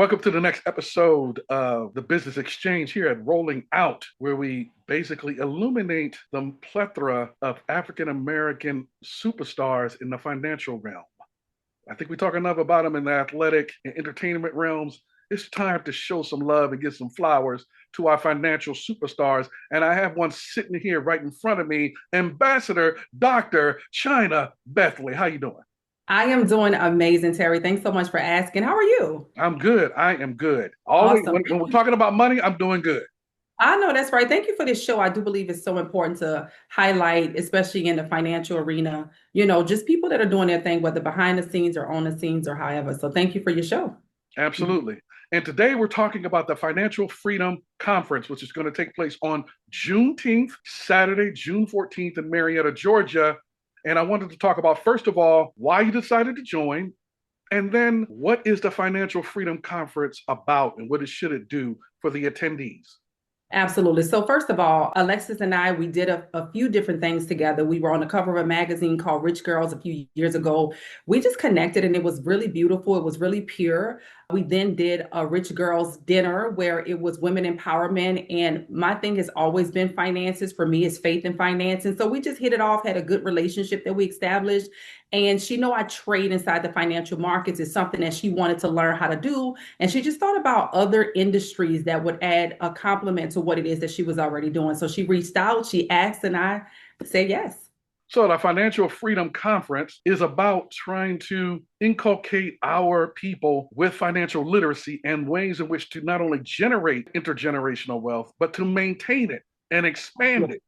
Welcome to the next episode of the Business Exchange here at Rolling Out, where we basically illuminate the plethora of African American superstars in the financial realm. I think we talk enough about them in the athletic and entertainment realms. It's time to show some love and give some flowers to our financial superstars. And I have one sitting here right in front of me, Ambassador Dr. Chyna Bethley. How you doing? I am doing amazing, Terry. Thanks so much for asking. How are you? I'm good. I am good. Always, Awesome. when we're talking about money, I'm doing good. I know that's right. Thank you for this show. I do believe it's so important to highlight, especially in the financial arena, just people that are doing their thing, whether behind the scenes or on the scenes or however. So thank you for your show. Absolutely. And today we're talking about the Financial Freedom Conference, which is going to take place on Juneteenth, Saturday, June 14th in Marietta, Georgia. And I wanted to talk about, first of all, why you decided to join, and then what is the Financial Freedom Conference about and what should it do for the attendees? Absolutely. So first of all, Alexis and I, we did a few different things together. We were on the cover of a magazine called Rich Girls a few years ago. We just connected and it was really beautiful. It was really pure. We then did a Rich Girls dinner where it was women empowerment. And my thing has always been finances. For me, it's faith and finance. And so we just hit it off, had a good relationship that we established. And she know I trade inside the financial markets is something that she wanted to learn how to do. And she just thought about other industries that would add a complement to what it is that she was already doing. So she reached out, she asked, and I said yes. So, the Financial Freedom Conference is about trying to inculcate our people with financial literacy and ways in which to not only generate intergenerational wealth, but to maintain it and expand it.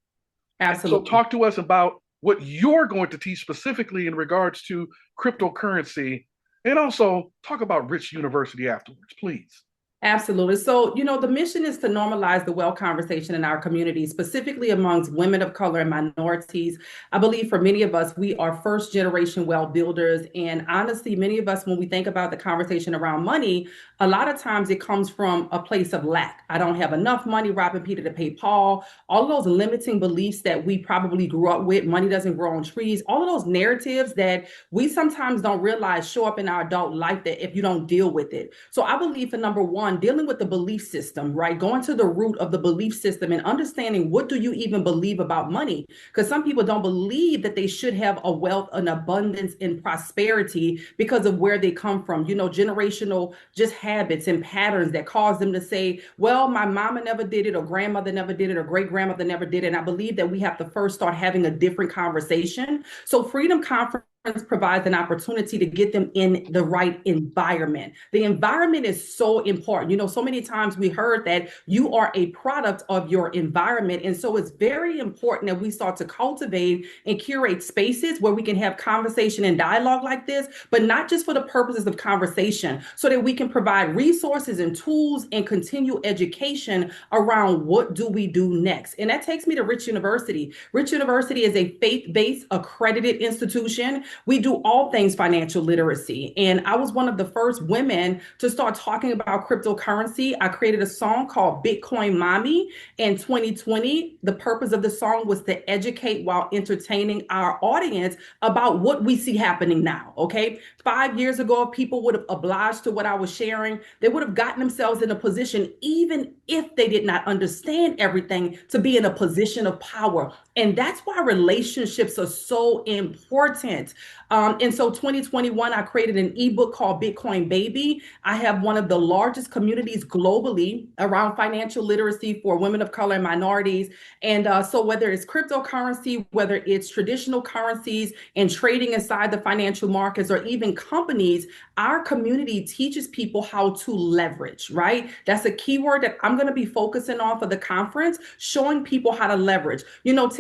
And so, Absolutely. talk to us about what you're going to teach specifically in regards to cryptocurrency, and also talk about Rich University afterwards, please. Absolutely. So, the mission is to normalize the wealth conversation in our community, specifically amongst women of color and minorities. I believe for many of us, we are first generation wealth builders. And honestly, many of us, when we think about the conversation around money, a lot of times it comes from a place of lack. I don't have enough money, robbing Peter to pay Paul. All of those limiting beliefs that we probably grew up with, money doesn't grow on trees, all of those narratives that we sometimes don't realize show up in our adult life that if you don't deal with it. So I believe for number one, dealing with the belief system, right? Going to the root of the belief system and understanding what do you even believe about money? Because some people don't believe that they should have a wealth, an abundance, and prosperity because of where they come from, generational just habits and patterns that cause them to say, well, my mama never did it, or grandmother never did it, or great grandmother never did it. And I believe that we have to first start having a different conversation. So Freedom Conference provides an opportunity to get them in the right environment. The environment is so important. So many times we heard that you are a product of your environment. And so it's very important that we start to cultivate and curate spaces where we can have conversation and dialogue like this, but not just for the purposes of conversation, so that we can provide resources and tools and continue education around what do we do next. And that takes me to Rich University. Rich University is a faith-based accredited institution. We do all things financial literacy. And I was one of the first women to start talking about cryptocurrency. I created a song called Bitcoin Mommy in 2020. The purpose of the song was to educate while entertaining our audience about what we see happening now. Okay. 5 years ago, if people would have obliged to what I was sharing, they would have gotten themselves in a position, even if they did not understand everything, to be in a position of power. And that's why relationships are so important. And so 2021, I created an ebook called Bitcoin Baby. I have one of the largest communities globally around financial literacy for women of color and minorities. And so whether it's cryptocurrency, whether it's traditional currencies and trading inside the financial markets, or even companies, our community teaches people how to leverage, right? That's a keyword that I'm going to be focusing on for the conference, showing people how to leverage.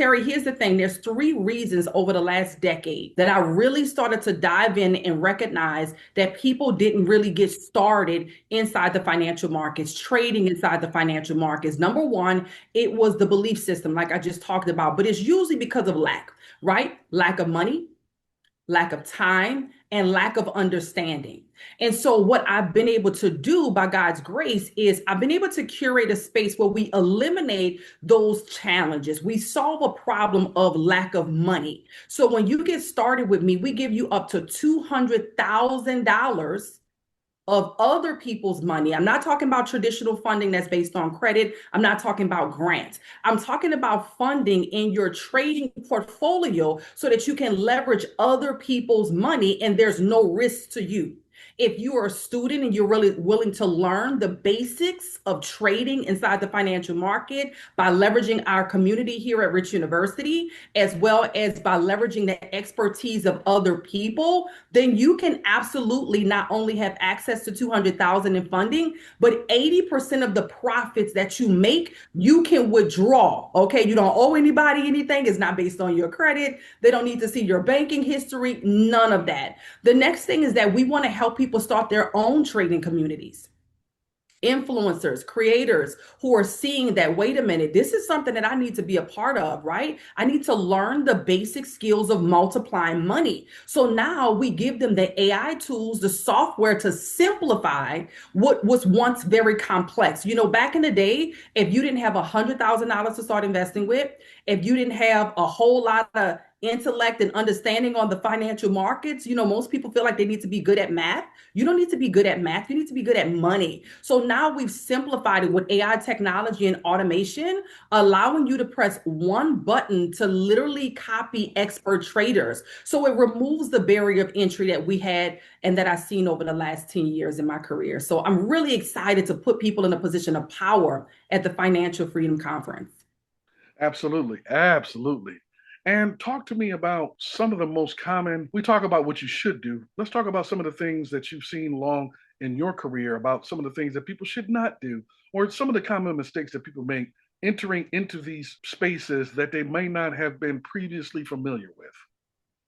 Terry, here's the thing. There's three reasons over the last decade that I really started to dive in and recognize that people didn't really get started inside the financial markets, trading inside the financial markets. Number one, it was the belief system, like I just talked about, but it's usually because of lack, right? Lack of money, lack of time, and lack of understanding. And so what I've been able to do by God's grace is I've been able to curate a space where we eliminate those challenges. We solve a problem of lack of money. So when you get started with me, we give you up to $200,000 of other people's money. I'm not talking about traditional funding that's based on credit. I'm not talking about grants. I'm talking about funding in your trading portfolio so that you can leverage other people's money and there's no risk to you. If you are a student and you're really willing to learn the basics of trading inside the financial market by leveraging our community here at Rich University, as well as by leveraging the expertise of other people, then you can absolutely not only have access to 200,000 in funding, but 80% of the profits that you make, you can withdraw. Okay, you don't owe anybody anything. It's not based on your credit. They don't need to see your banking history, none of that. The next thing is that we want to help people start their own trading communities, influencers, creators who are seeing that, wait a minute, this is something that I need to be a part of, right? I need to learn the basic skills of multiplying money. So now we give them the AI tools, the software to simplify what was once very complex. You know, back in the day, if you didn't have $100,000 to start investing with, if you didn't have a whole lot of intellect and understanding on the financial markets, you know, most people feel like they need to be good at math. You don't need to be good at math. You need to be good at money. So now we've simplified it with AI technology and automation, allowing you to press one button to literally copy expert traders. So it removes the barrier of entry that we had and that I've seen over the last 10 years in my career. So I'm really excited to put people in a position of power at the Financial Freedom Conference. Absolutely. Absolutely. And talk to me about some of the most common. We talk about what you should do. Let's talk about some of the things that you've seen long in your career, about some of the things that people should not do, or some of the common mistakes that people make entering into these spaces that they may not have been previously familiar with.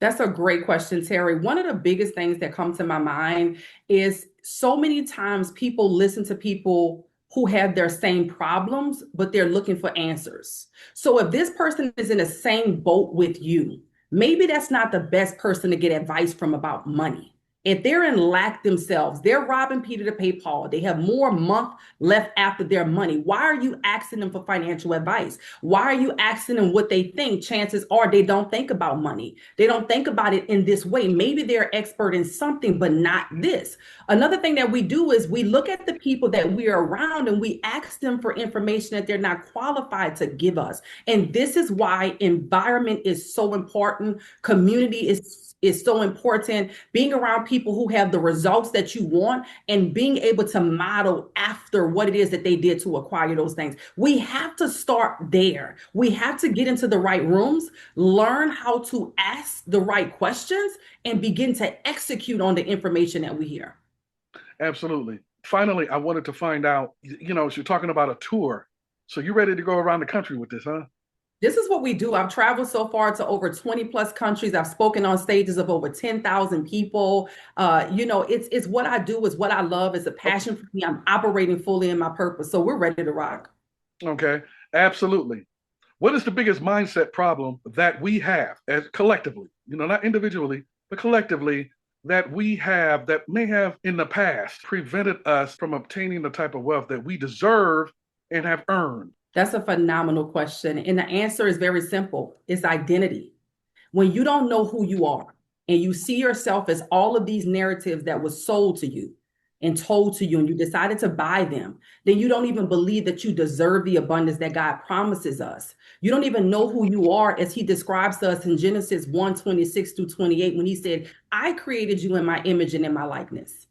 That's a great question, Terry. One of the biggest things that come to my mind is so many times people listen to people who have their same problems, but they're looking for answers. So if this person is in the same boat with you, maybe that's not the best person to get advice from about money. If they're in lack themselves, they're robbing Peter to pay Paul. They have more month left after their money. Why are you asking them for financial advice? Why are you asking them what they think? Chances are they don't think about money. They don't think about it in this way. Maybe they're expert in something, but not this. Another thing that we do is we look at the people that we are around and we ask them for information that they're not qualified to give us. And this is why environment is so important. Community is so important. Being around people who have the results that you want and being able to model after what it is that they did to acquire those things. We have to start there. We have to get into the right rooms, learn how to ask the right questions, and begin to execute on the information that we hear. Absolutely. Finally, I wanted to find out, you're talking about a tour. So you're ready to go around the country with this, huh? This is what we do. I've traveled so far to over 20 plus countries. I've spoken on stages of over 10,000 people. It's what I do, is what I love. It's a passion for me. I'm operating fully in my purpose. So we're ready to rock. Okay, absolutely. What is the biggest mindset problem that we have as collectively, not individually, but collectively, that we have that may have in the past prevented us from obtaining the type of wealth that we deserve and have earned? That's a phenomenal question. And the answer is very simple. It's identity. When you don't know who you are and you see yourself as all of these narratives that was sold to you and told to you, and you decided to buy them, then you don't even believe that you deserve the abundance that God promises us. You don't even know who you are, as he describes to us in Genesis 1:26 through 28, when he said, I created you in my image and in my likeness.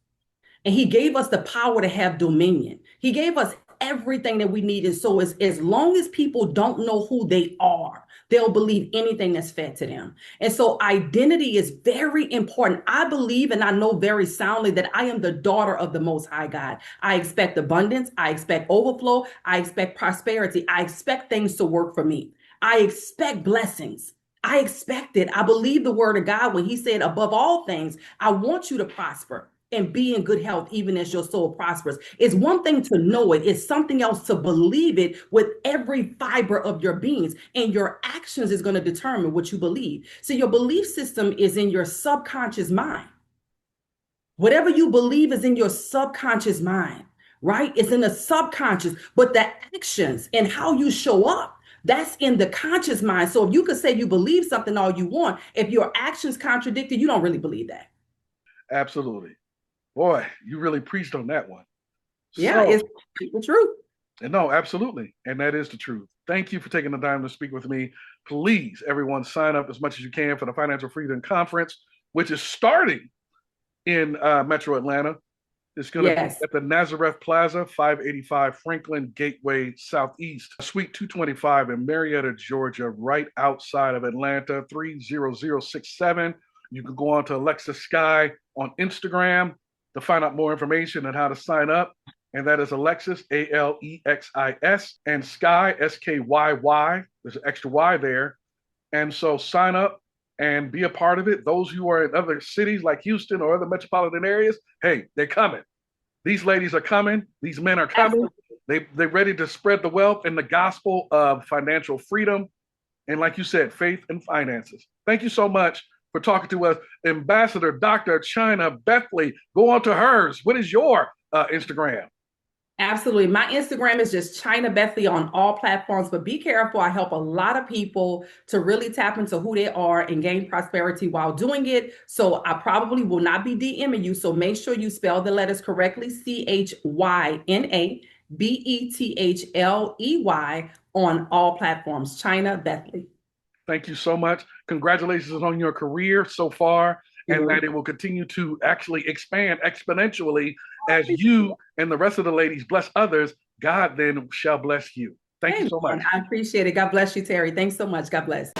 And he gave us the power to have dominion. He gave us everything that we need. And so as long as people don't know who they are, they'll believe anything that's fed to them. And so identity is very important. I believe, and I know very soundly, that I am the daughter of the Most High God. I expect abundance. I expect overflow. I expect prosperity. I expect things to work for me. I expect blessings. I expect it. I believe the word of God when he said, above all things, I want you to prosper and be in good health, even as your soul prospers. It's one thing to know it. It's something else to believe it with every fiber of your beings. And your actions is going to determine what you believe. So your belief system is in your subconscious mind. Whatever you believe is in your subconscious mind, right? It's in the subconscious, but the actions and how you show up, that's in the conscious mind. So if you could say you believe something all you want, if your actions contradict it, you don't really believe that. Absolutely. Boy, you really preached on that one. Yeah, So, it's the truth. no, absolutely. And that is the truth. Thank you for taking the time to speak with me. Please, everyone, sign up as much as you can for the Financial Freedom Conference, which is starting in Metro Atlanta. It's going to be Yes. at the Nazareth Plaza, 585 Franklin Gateway Southeast, Suite 225 in Marietta, Georgia, right outside of Atlanta, 30067. You can go on to Alexa Sky on Instagram to find out more information on how to sign up. And that is Alexis, Alexis, and Sky, Skyy. There's an extra Y there. And so sign up and be a part of it. Those who are in other cities like Houston or other metropolitan areas, hey, they're coming. These ladies are coming. These men are coming. Absolutely. They're ready to spread the wealth and the gospel of financial freedom. And like you said, faith and finances. Thank you so much for talking to us. Ambassador Dr. Chyna Bethley, go on to hers. What is your Instagram? Absolutely. My Instagram is just Chyna Bethley on all platforms, but be careful. I help a lot of people to really tap into who they are and gain prosperity while doing it. So I probably will not be DMing you. So make sure you spell the letters correctly, CHYNA BETHLEY on all platforms. Chyna Bethley. Thank you so much. Congratulations on your career so far, and that it will continue to actually expand exponentially as you and the rest of the ladies bless others. God then shall bless you. Thank you so much. I appreciate it. God bless you, Terry. Thanks so much. God bless.